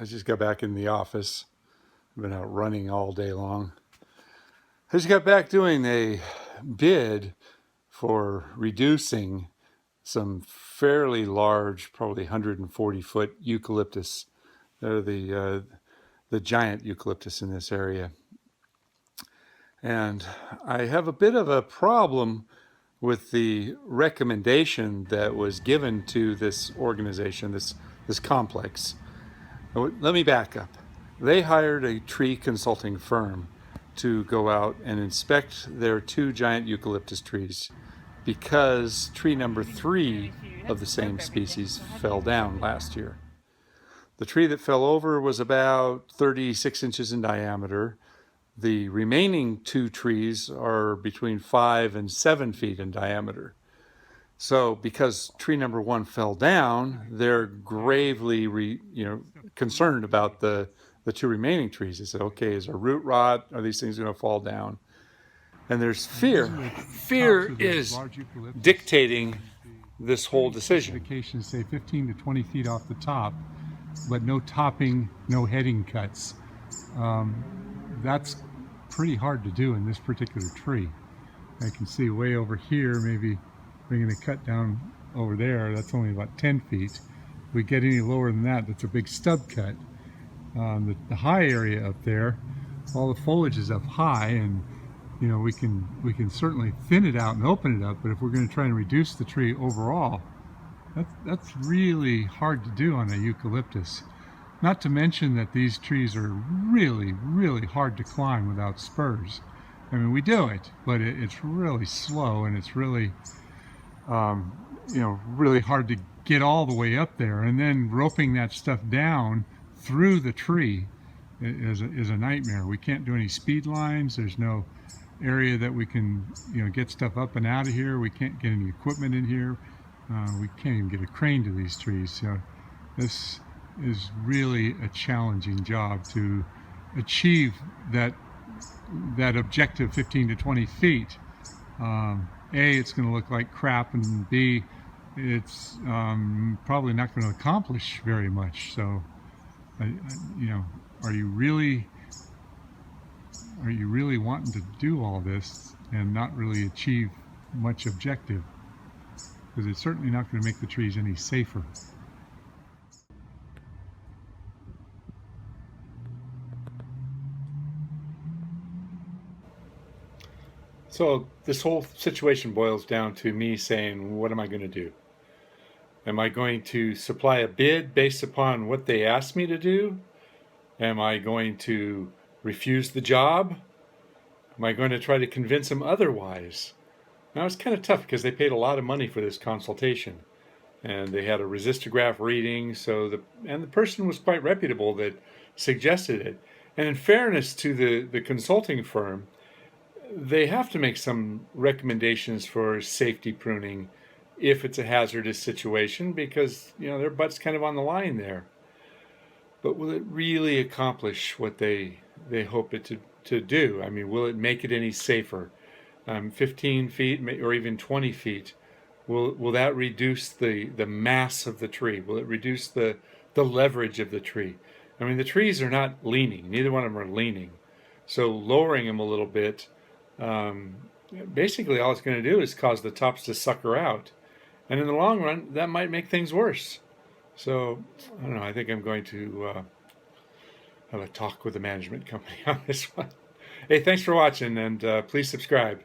I just got back in the office. I've been out running all day long. I just got back doing a bid for reducing some fairly large, probably 140-foot eucalyptus. They're the giant eucalyptus in this area. And I have a bit of a problem with the recommendation that was given to this organization, this complex. Let me back up. They hired a tree consulting firm to go out and inspect their 2 giant eucalyptus trees because tree number 3 of the same species fell down last year. The tree that fell over was about 36 inches in diameter. The remaining 2 trees are between 5 and 7 feet in diameter. So because tree number 1 fell down, they're gravely concerned about the 2 remaining trees. They said, okay, is there root rot? Are these things going to fall down? And there's fear. Fear is dictating this whole decision. Specifications say 15 to 20 feet off the top, but no topping, no heading cuts. That's pretty hard to do in this particular tree. I can see way over here, maybe bringing the cut down over there, that's only about 10 feet. If we get any lower than that, that's a big stub cut. The high area up there, all the foliage is up high, and you know, we can certainly thin it out and open it up, but if we're going to try and reduce the tree overall, that's really hard to do on a eucalyptus. Not to mention that these trees are really, really hard to climb without spurs. I mean, we do it, but it's really slow, and it's really, really hard to get all the way up there. And then roping that stuff down through the tree is a nightmare. We can't do any speed lines. There's no area that we can, get stuff up and out of here. We can't get any equipment in here. We can't even get a crane to these trees. So this is really a challenging job to achieve that objective 15 to 20 feet. A, it's going to look like crap, and B, it's probably not going to accomplish very much. So, are you really wanting to do all this and not really achieve much objective? Because it's certainly not going to make the trees any safer. So this whole situation boils down to me saying, what am I going to do? Am I going to supply a bid based upon what they asked me to do? Am I going to refuse the job? Am I going to try to convince them otherwise? Now, it's kind of tough because they paid a lot of money for this consultation, and they had a resistograph reading, and the person was quite reputable that suggested it. And in fairness to the consulting firm, they have to make some recommendations for safety pruning if it's a hazardous situation, because their butt's kind of on the line there. But will it really accomplish what they hope it to do? I mean, will it make it any safer? 15 feet or even 20 feet, will that reduce the mass of the tree? Will it reduce the leverage of the tree? I mean, the trees are not leaning. Neither one of them are leaning. So lowering them a little bit, basically all it's going to do is cause the tops to sucker out. And in the long run, that might make things worse. So, I don't know, I think I'm going to have a talk with the management company on this one. Hey, thanks for watching, and please subscribe.